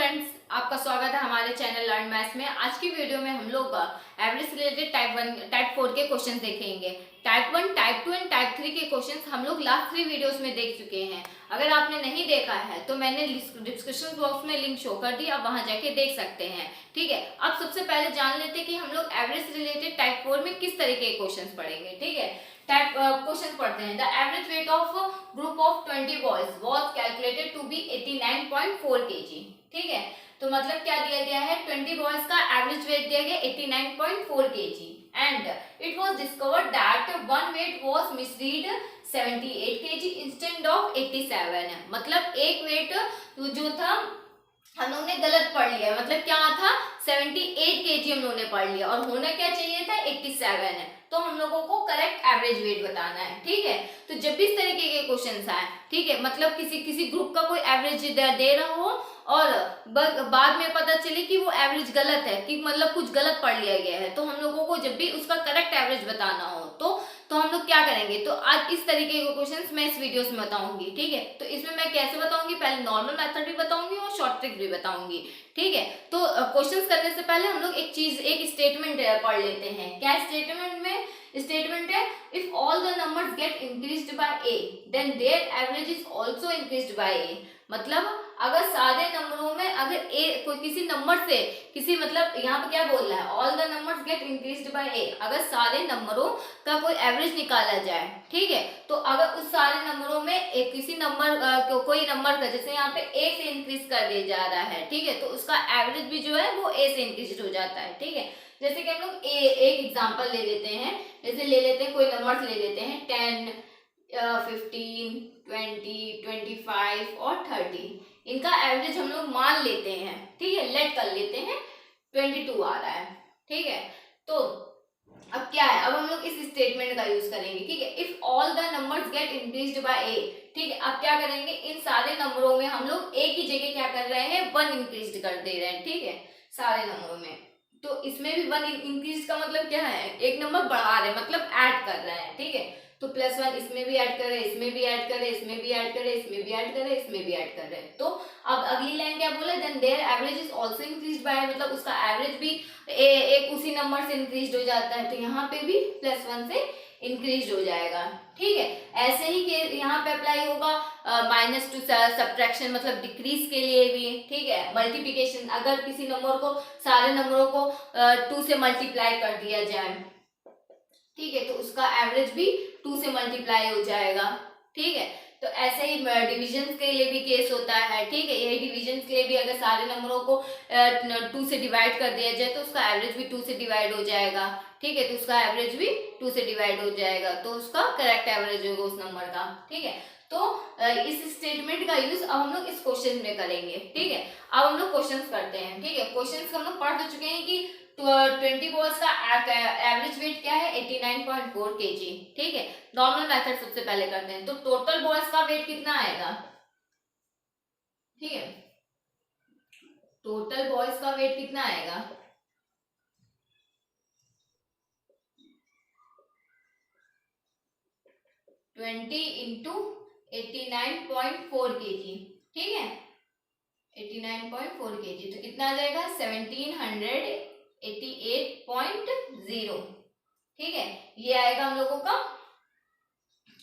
Friends, आपका स्वागत है हमारे चैनल लर्न मैथ्स में। आज की वीडियो में हम लोग एवरेज रिलेटेड टाइप 4 के क्वेश्चन देखेंगे। टाइप 1, टाइप 2 एंड टाइप 3 के क्वेश्चंस हम लोग लास्ट 3 वीडियोस में देख चुके हैं। अगर आपने नहीं देखा है तो मैंने डिस्क्रिप्शन बॉक्स में लिंक शो कर दी, आप वहां जाके देख सकते हैं। ठीक है, अब सबसे पहले जान लेते हैं कि हम लोग एवरेज रिलेटेड टाइप 4 में किस तरीके के क्वेश्चन पढ़ेंगे। ठीक है, टाइप क्वेश्चन पढ़ते हैं। The average weight of group of 20 boys was calculated to be 89.4 kg। ठीक है, तो मतलब क्या दिया गया है, 20 बॉयज का एवरेज वेट दिया गया 89.4 kg and it was discovered that one weight was misread 78 kg instead of 87। मतलब एक वेट जो था हम लोग ने गलत पढ़ लिया, मतलब क्या था 78 kg हम लोगों ने पढ़ लिया और होना क्या चाहिए था 87 है। तो हम लोगों को करेक्ट एवरेज वेट बताना है। ठीक है, तो जब भी इस तरीके के क्वेश्चंस आए, ठीक है, मतलब किसी ग्रुप का कोई एवरेज दे रहा हो और बाद में पता चले कि वो एवरेज गलत है, कि मतलब कुछ गलत पढ़ लिया गया है, तो हम लोगों को जब भी उसका करेक्ट एवरेज बताना हो तो हम लोग क्या करेंगे, तो आज इस तरीके के क्वेश्चंस मैं इस वीडियोस में बताऊंगी। ठीक है, तो इसमें मैं कैसे बताऊंगी, पहले नॉर्मल मेथड भी बताऊंगी और शॉर्ट ट्रिक भी बताऊंगी। ठीक है, तो क्वेश्चंस करने से पहले हम लोग एक स्टेटमेंट पढ़ लेते हैं। क्या स्टेटमेंट में स्टेटमेंट है, if all the numbers get increased by a then their average is also increased by a। मतलब अगर सारे नंबरों में अगर a कोई किसी नंबर से किसी, मतलब यहाँ पे क्या बोल रहा है, all the numbers get increased by a, अगर सारे नंबरों का कोई एवरेज निकाला जाए, ठीक है, तो अगर उस सारे नंबरों में एक किसी नंबर कोई नंबर का, जैसे यहाँ पे a से इंक्रीज कर दिया जा रहा है, ठीक है, तो उसका एवरेज भी जो है वो a से इंक्रीज हो जाता है। ठीक है, जैसे कि हम लोग एक एग्जांपल ले लेते हैं, जैसे ले लेते हैं कोई नंबर्स ले लेते हैं 10, 15, 20, 25 और 30। इनका एवरेज हम लोग मान लेते हैं। ठीक है, लेट कर लेते हैं 22 आ रहा है। ठीक है, तो अब क्या है, अब हम लोग इस स्टेटमेंट का यूज करेंगे। ठीक है, if all the numbers get increased by a। ठीक है, अब क्या करेंगे, इन सारे नंबरों में हम लोग a की जगह क्या कर रहे हैं, 1 इंक्रीज कर दे रहे हैं। ठीक है, सारे नंबरों में, तो इसमें भी 1 इंक्रीज का मतलब क्या है, एक नंबर बढ़ा रहे हैं, मतलब ऐड कर रहे हैं। ठीक है, तो +1 इसमें भी ऐड कर रहे हैं, इसमें भी ऐड कर रहे हैं, इसमें भी ऐड कर रहे हैं, इसमें भी ऐड कर रहे हैं, इसमें भी ऐड कर रहे हैं। तो अब अगली लाइन क्या बोला, then their average is also increased by, मतलब उसका एवरेज भी एक उसी नंबर से इंक्रीज हो जाता है, तो यहाँ पे भी +1 से इंक्रीज हो जाएगा। ठीक है, ऐसे ही के यहाँ पे अप्लाई होगा -2 सब्ट्रैक्शन, मतलब डिक्रीज के लिए भी। ठीक है, मल्टीप्लिकेशन, अगर किसी नंबर को सारे नंबरों को 2 से मल्टीप्लाई कर दिया जाए, ठीक है, तो उसका एवरेज भी 2 से मल्टीप्लाई हो जाएगा। ठीक है, तो ऐसे ही डिविजन के लिए भी केस होता है। ठीक है, यही डिविजन के लिए भी अगर सारे नंबरों को 2 से डिवाइड कर दिया जाए तो उसका एवरेज भी 2 से डिवाइड हो जाएगा। ठीक है, तो उसका एवरेज भी 2 से डिवाइड हो जाएगा, तो उसका करेक्ट एवरेज होगा उस नंबर का। ठीक है, तो इस स्टेटमेंट का यूज अब हम लोग इस क्वेश्चन में करेंगे। ठीक है, अब हम लोग क्वेश्चंस करते हैं। ठीक है, क्वेश्चंस हम लोग पढ़ चुके हैं कि 20 बॉल्स का एवरेज वेट क्या है 89.4 kg। ठीक है, नॉर्मल मेथड सबसे पहले करते हैं, तो टोटल बॉल्स का वेट कितना आएगा। ठीक है, टोटल बॉल्स का वेट कितना आएगा, 20 इंटू 89.4 kg। ठीक है, 89.4 kg, तो कितना आ जाएगा 1788.0। ठीक है, ये आएगा हम लोगों का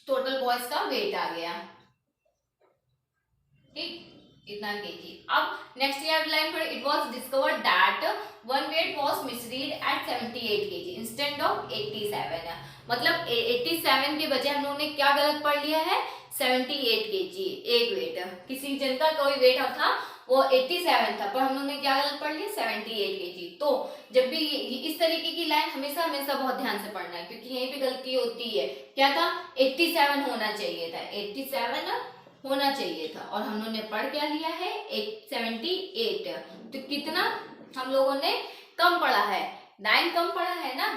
टोटल बॉयज का वेट आ गया। ठीक, इतना केजी। अब नेक्स्ट ईयर लाइन पर it was discovered that one weight was misread at 78 kg instead of 87। मतलब 87 के बजाय हम लोगों ने क्या गलत पढ़ लिया है, 78 kg एक वेट, किसी जन का कोई वेट था वो 87 था, पर हम लोगों ने क्या गलत पढ़ लिया 78 kg। तो जब भी इस तरीके की लाइन हमेशा हमेशा बहुत ध्यान से पढ़ना है, क्योंकि यहीं पे गलती होती है। क्या था 87 होना चाहिए था, 87 होना चाहिए था, और हम लोगों ने पढ़ क्या लिया है 78। तो कितना हम लोगों ने कम पढ़ा है, 9 कम पढ़ा है ना।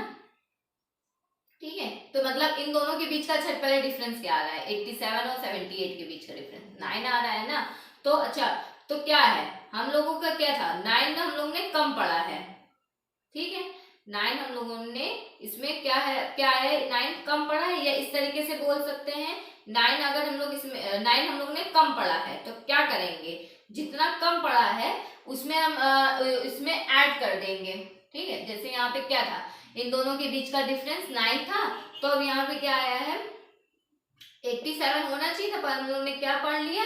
ठीक है, तो मतलब इन दोनों के बीच का अच्छा पहले डिफरेंस क्या आ रहा है, 87 और 78 के बीच का डिफरेंस 9 आ रहा है ना। तो अच्छा, तो क्या है हम लोगों का, क्या था 9 हम लोगों ने कम पढ़ा है। ठीक है, 9 हम लोगों ने इसमें क्या है 9 कम पढ़ा है, या इस तरीके से बोल सकते हैं 9 अगर हम लोग इसमें 9 हम लोग ने कम पढ़ा है तो क्या करेंगे, जितना कम पढ़ा है उसमें हम इसमें ऐड कर देंगे। ठीक है, जैसे यहाँ पे क्या था, इन दोनों के बीच का डिफरेंस 9 था, तो अब यहाँ पे क्या आया है 87 होना चाहिए था, पर हम लोग ने क्या पढ़ लिया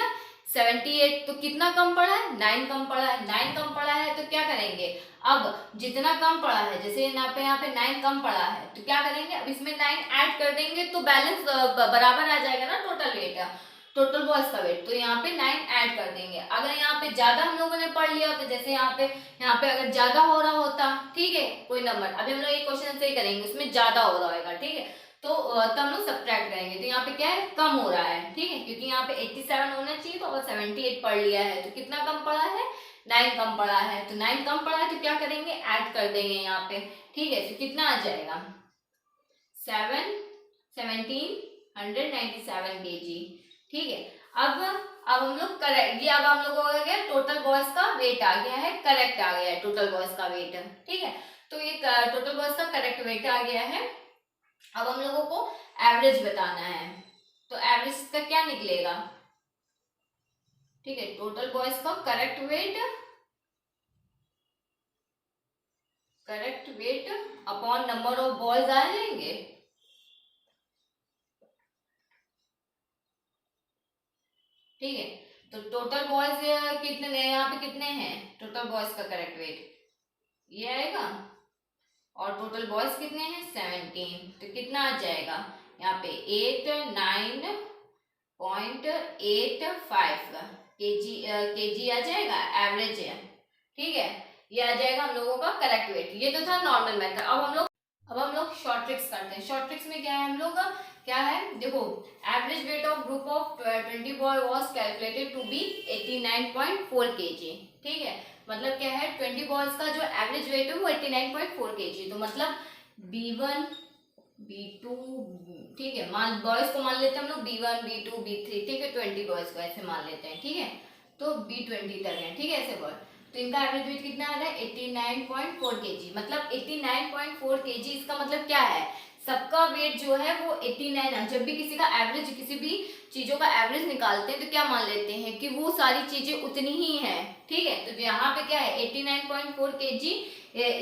78। तो कितना कम पड़ा है, 9 कम पड़ा है। 9 कम पड़ा है तो क्या करेंगे, अब जितना कम पड़ा है, जैसे यहाँ पे 9 कम पड़ा है तो क्या करेंगे, अब इसमें 9 ऐड कर देंगे तो बैलेंस बराबर आ जाएगा ना टोटल वेट, टोटल बॉयज का वेट। तो यहाँ पे 9 ऐड कर देंगे। अगर यहाँ पे ज्यादा हम लोगों ने पढ़ लिया होता, जैसे यहाँ पे अगर ज्यादा हो रहा होता, ठीक है, कोई नंबर, अभी हम लोग ये क्वेश्चन से ही करेंगे, उसमें ज्यादा हो रहा होगा, ठीक है, तो तब हम लोग सब्ट्रैक्ट करेंगे। तो यहाँ पे क्या है, कम हो रहा है, ठीक है, क्योंकि यहाँ पे 87 होना चाहिए, तो अगर 78 पढ़ लिया है तो कितना कम पड़ा है, 9 कम पड़ा है। तो 9 कम पड़ा है तो क्या करेंगे, ऐड कर देंगे यहाँ पे, ठीक है। तो कितना आ जाएगा 1797 kg, ठीक है। अब हम लोग करेक्ट, ये अब हम लोग हो गया टोटल बॉयज का वेट आ गया है, करेक्ट आ गया है टोटल बॉयज का वेट, ठीक है। तो ये टोटल बॉयज का करेक्ट वेट आ गया है। अब हम लोगों को एवरेज बताना है, तो एवरेज इसका क्या निकलेगा, ठीक है, टोटल बॉयज का correct weight upon number of boys आ जाएंगे, ठीक है। तो टोटल बॉयज कितने, यहाँ पे कितने हैं, टोटल बॉयज का करेक्ट वेट ये आएगा, और टोटल बॉयज कितने हैं 17, तो कितना आ जाएगा यहाँ पे 89.85 केजी आ जाएगा, एवरेज है, ठीक है। ये आ जाएगा हम लोगों का करेक्ट वेट। ये तो था नॉर्मल मेथड। अब हम लोग शॉर्ट ट्रिक्स करते हैं। शॉर्ट ट्रिक्स में क्या है हम लोग का, क्या है देखो, average weight of group of 20 boy was calculated to be 89.4 kg, ठीक है। मतलब क्या है, 20 बॉयज का जो एवरेज वेट है वो 89.4 केजी। तो मतलब B1 B2, ठीक है, मान बॉयज को मान लेते हैं हम लोग B1 B2 B3, ठीक है, 20 बॉयज को ऐसे मान लेते हैं, ठीक है। तो B20 तक है, ठीक है, ऐसे बॉय। तो इनका एवरेज वेट कितना आ रहा है 89.4 केजी। मतलब 89.4 केजी, इसका मतलब क्या है, सबका वेट जो है वो 89 है। जब भी किसी का एवरेज, किसी भी चीजों का एवरेज निकालते हैं तो क्या मान लेते हैं कि वो सारी चीजें उतनी ही है, ठीक है। तो यहाँ पे क्या है 89.4 केजी,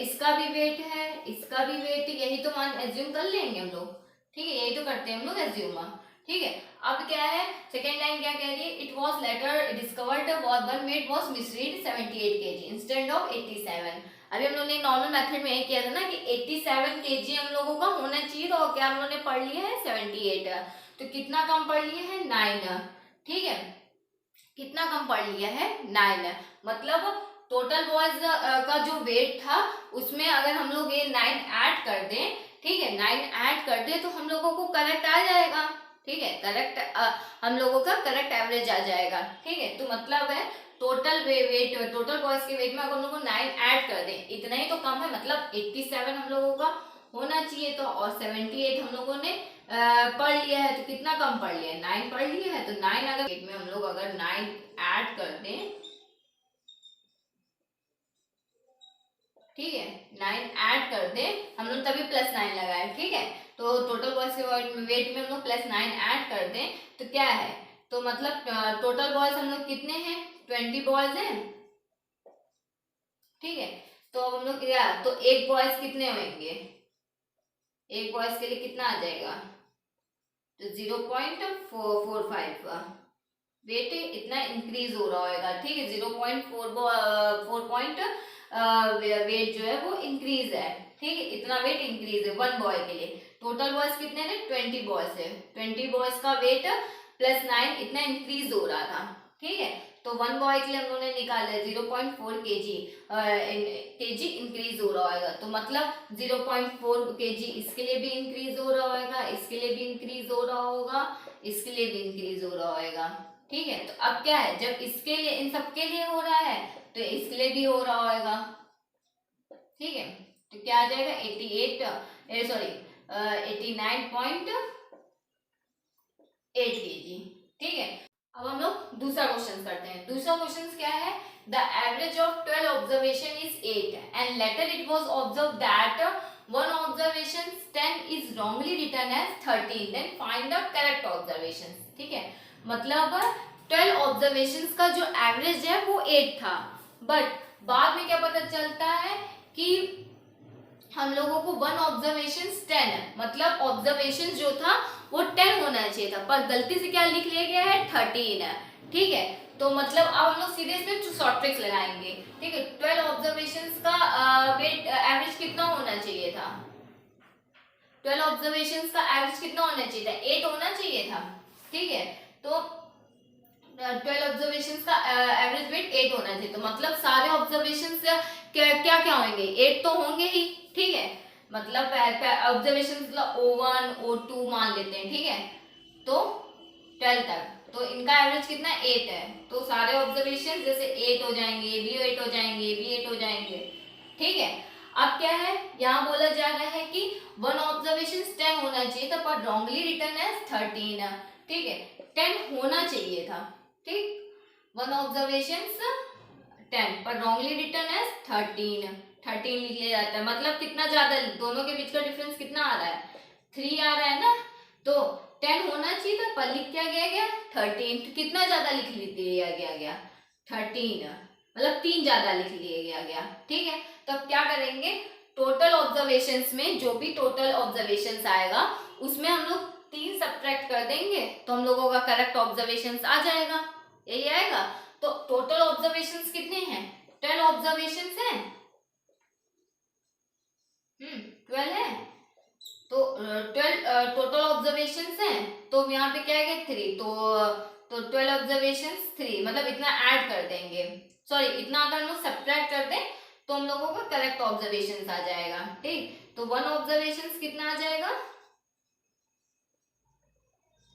इसका भी वेट है, इसका भी वेट, यही तो मान एज्यूम कर लेंगे हम लोग, ठीक है, यही तो करते हैं हम लोग एज्यूम, ठीक है। अब क्या है सेकेंड लाइन क्या कह रही है, it was later discovered one made was misread 78 KG instead of 87। अभी हम लोग ने नॉर्मल मेथड में किया था ना कि 87 केजी हम लोगों का होना चाहिए, तो क्या हम लोगों ने पढ़ लिया है 78, तो कितना कम पढ़ लिया है 9, ठीक है, कितना कम पढ़ लिया है 9। मतलब टोटल बॉयज का जो वेट था उसमें अगर हम लोग ये 9 ऐड कर दें, ठीक है, 9 ऐड कर दें तो हम लोगों को करेक्ट आ जाएगा, ठीक है, करेक्ट हम लोगों का करेक्ट एवरेज आ जाएगा, ठीक है। तो मतलब है टोटल वेट, टोटल बॉयज के वेट में अगर हम लोग को 9 ऐड कर दें, इतना ही तो कम है, मतलब 87 हम लोगों का होना चाहिए, तो और 78 हम लोगों ने पढ़ लिया है, तो कितना कम पढ़ लिया है 9 पढ़ लिया है। तो 9 अगर वेट में हम लोग अगर 9 ऐड कर दें, ठीक है, 9 ऐड कर दें हम लोग, तभी +9 लगाए, ठीक है। तो टोटल बॉयज के वेट में हम लोग +9 ऐड कर दें तो क्या है, तो मतलब टोटल बॉयज हम लोग कितने हैं 20 बॉयज हैं, ठीक है। तो अब हम लोग क्या, तो एक बॉयज कितने होंगे, एक बॉयज के लिए कितना आ जाएगा, तो 0.45 वेट इतना इंक्रीज हो रहा होगा, ठीक है, 0.4 वेट जो है वो इंक्रीज है, ठीक है, इतना वेट इंक्रीज है वन बॉय के लिए। टोटल बॉयज कितने ने 20 बॉयज है, 20 बॉयज का वेट +9 इतना इंक्रीज हो रहा था, ठीक है। तो वन बॉय के लिए हम लोगों ने निकाला 0.4 केजी इंक्रीज हो रहा होगा, तो मतलब 0.4 केजी इसके लिए भी इंक्रीज हो रहा होगा, इसके लिए भी इंक्रीज हो रहा होगा, इसके लिए भी इंक्रीज हो रहा होगा, ठीक है। तो अब क्या है, जब इसके लिए, इन सबके लिए हो रहा है तो इसके लिए भी हो रहा होगा, ठीक है। तो क्या आ जाएगा 89.8 केजी, ठीक है। अब हम लोग दूसरा क्वेश्चन करते हैं। दूसरा क्वेश्चन क्या है, the average of 12 observation is 8 and later it was observe that one observation 10 is wrongly return as 13, then find the correct observation. ठीक है, मतलब 12 ऑब्जर्वेशन का जो एवरेज है वो 8 था, बट बाद में क्या पता चलता है कि हम लोगों को वन ऑब्जर्वेशन 10 है, मतलब ऑब्जर्वेशन जो था वो 10 होना चाहिए था, पर गलती से क्या लिख लिया गया है 13 है। ठीक है, तो मतलब अब हम लोग सीधे इसमें शॉर्ट ट्रिक्स लगाएंगे। ठीक है, 12 ऑब्जर्वेशन का वेट एवरेज कितना होना चाहिए था, 12 ऑब्जर्वेशन का एवरेज कितना होना चाहिए था, 8 होना चाहिए था। ठीक है, तो 12 ऑब्जर्वेशन का एवरेज वेट 8 होना चाहिए, तो मतलब सारे ऑब्जर्वेशन क्या क्या क्या होंगे, 8 तो होंगे ही। ठीक है, मतलब ऑब्जर्वेशन O1 O2 मान लेते हैं। ठीक है, तो 12 तक, तो इनका एवरेज कितना 8 है, तो सारे ऑब्जर्वेशन जैसे 8 हो जाएंगे, ये भी 8 हो जाएंगे, ये भी 8 हो जाएंगे। ठीक है, अब क्या है, यहाँ बोला जा रहा है कि वन ऑब्जर्वेशन 10 होना चाहिए था, पर रॉन्गली रिटर्न एज 13। ठीक है, 10 होना चाहिए था। ठीक, वन ऑब्जर्वेशन 10 पर रॉन्गली रिटर्न एज 13 लिख लिया जाता है, मतलब कितना ज्यादा, दोनों के बीच का डिफरेंस कितना आ रहा है, 3 आ रहा है ना, तो 10 होना चाहिए था, पर लिख क्या गया 13, तो कितना ज्यादा लिख दिया गया 13, मतलब 3 ज्यादा लिख लिया गया। ठीक है, तो अब क्या करेंगे, टोटल ऑब्जर्वेशंस में जो भी टोटल ऑब्जर्वेशंस आएगा उसमें हम लोग 3 सब्ट्रैक्ट कर देंगे, तो हम लोगों का करेक्ट ऑब्जर्वेशंस आ जाएगा, यही आएगा। तो टोटल ऑब्जर्वेशंस कितने हैं, 12 ऑब्जर्वेशंस हैं, 12 है, तो 12 टोटल ऑब्जर्वेशंस हैं, तो यहाँ पे क्या है 3, तो 12 ऑब्जर्वेशंस 3, मतलब इतना ऐड कर देंगे, सॉरी इतना अगर हम लोग सब्ट्रैक्ट कर दें तो हम लोगों का करेक्ट ऑब्जर्वेशंस आ जाएगा। ठीक, तो वन ऑब्जर्वेशंस कितना आ जाएगा,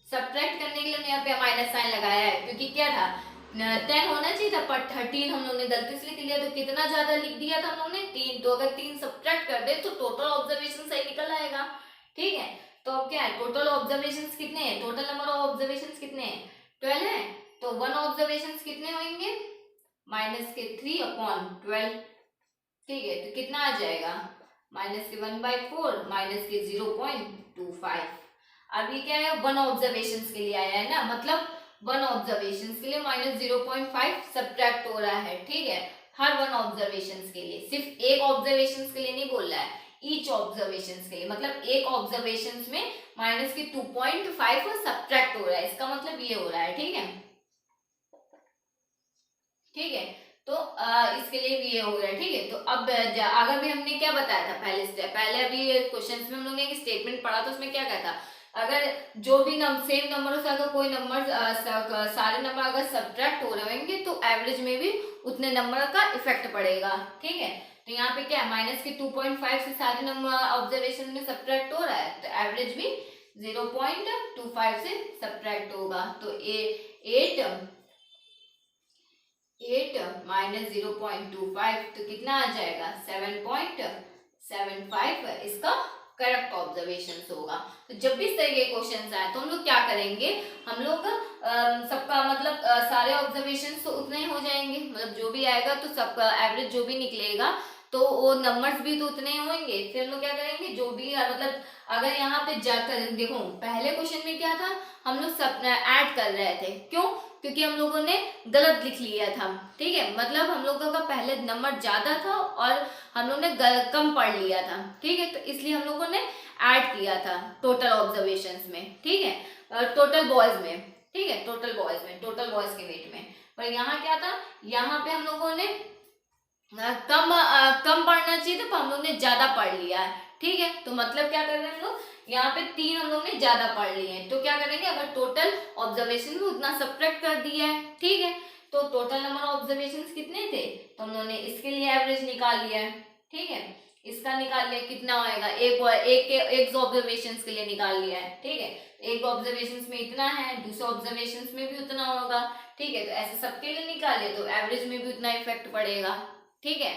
सब्ट्रैक्ट करने के लिए हमने यहाँ पे माइनस साइन लगाया है, क्योंकि क्या था 10 होना चाहिए था, पर 13 हम लोग ने गलती से लिख लिया, तो कितना ज्यादा लिख दिया था हम लोग ने 3, तो अगर 3 सब्ट्रैक्ट कर दे तो टोटल ऑब्जर्वेशन सही निकल आएगा। ठीक है, तो अब क्या है, टोटल ऑब्जर्वेशन कितने हैं, टोटल नंबर ऑफ ऑब्जर्वेशन कितने हैं 12 है, तो वन ऑब्जर्वेशन कितने होंगे -3/12। ठीक है, तो कितना आ जाएगा -1/4 -0.25। अब ये क्या है, वन ऑब्जर्वेशन के लिए आया है ना, मतलब वन ऑब्जर्वेशन के लिए -0.5 सब्ट्रैक्ट हो रहा है। ठीक है, हर वन ऑब्जर्वेशन के लिए, सिर्फ एक ऑब्जर्वेशन के लिए नहीं बोल रहा है, ईच ऑब्जर्वेशन के लिए, मतलब एक ऑब्जर्वेशन में -2.5 सब्ट्रैक्ट हो रहा है, इसका मतलब ये हो रहा है। ठीक है, ठीक है, तो इसके लिए भी ये हो गया। ठीक है, तो अब अगर भी हमने क्या बताया था पहले स्टेप, पहले अभी क्वेश्चन में हम लोग ने एक स्टेटमेंट पढ़ा था, उसमें क्या कहता था, अगर जो भी सेम नंबर से अगर कोई नंबर सारे नंबर अगर सब्ट्रैक्ट हो रहे होंगे तो एवरेज में भी उतने नंबर का इफेक्ट पड़ेगा। ठीक है, तो यहाँ पे क्या है -2.5 से सारे नंबर ऑब्जर्वेशन में सब्ट्रैक्ट हो रहा है, तो एवरेज भी 0.25 से सब्ट्रैक्ट होगा, तो 8 -0.25 तो कितना आ जाएगा 7.75, इसका करेक्ट ऑब्जर्वेशन होगा। तो जब भी इस तरह के क्वेश्चन आए तो हम लोग क्या करेंगे, हम लोग सबका मतलब सारे ऑब्जर्वेशन तो उतने ही हो जाएंगे, मतलब जो भी आएगा तो सबका एवरेज जो भी निकलेगा तो वो नंबर्स भी तो उतने ही होंगे। फिर हम लोग क्या करेंगे, जो भी मतलब अगर यहाँ पे जाकर देखो पहले क्वेश्चन में क्या था, हम लोग सब ऐड कर रहे थे, क्यों, क्योंकि हम लोगों ने गलत लिख लिया था। ठीक है, मतलब हम लोगों का पहले नंबर ज्यादा था और हम लोग ने कम पढ़ लिया था। ठीक है, तो इसलिए हम लोगों ने ऐड किया था टोटल ऑब्जर्वेशंस में। ठीक है, टोटल बॉयज में, ठीक है, टोटल बॉयज के वेट में। पर यहाँ क्या था, यहाँ पे हम लोगों ने कम पढ़ना चाहिए था, पर हम लोग ने ज्यादा पढ़ लिया है। ठीक है, तो मतलब क्या कर रहे हैं हम लोग, यहाँ पे 3 हम लोग ने ज्यादा पढ़ लिए हैं, तो क्या करेंगे, अगर टोटल ऑब्जर्वेशन में उतना सब्ट्रैक्ट कर दिया है। ठीक है, तो टोटल नंबर ऑब्जर्वेशन कितने थे, तो हम लोगों ने इसके लिए एवरेज निकाल लिया है। ठीक है, इसका निकाल लिया, कितना होएगा, एक ऑब्जर्वेशन के लिए निकाल लिया है। ठीक है, एक ऑब्जर्वेशन में इतना है, दूसरे ऑब्जर्वेशन में भी उतना होगा। ठीक है, तो ऐसे सबके लिए निकाले तो एवरेज में भी उतना इफेक्ट पड़ेगा। ठीक है,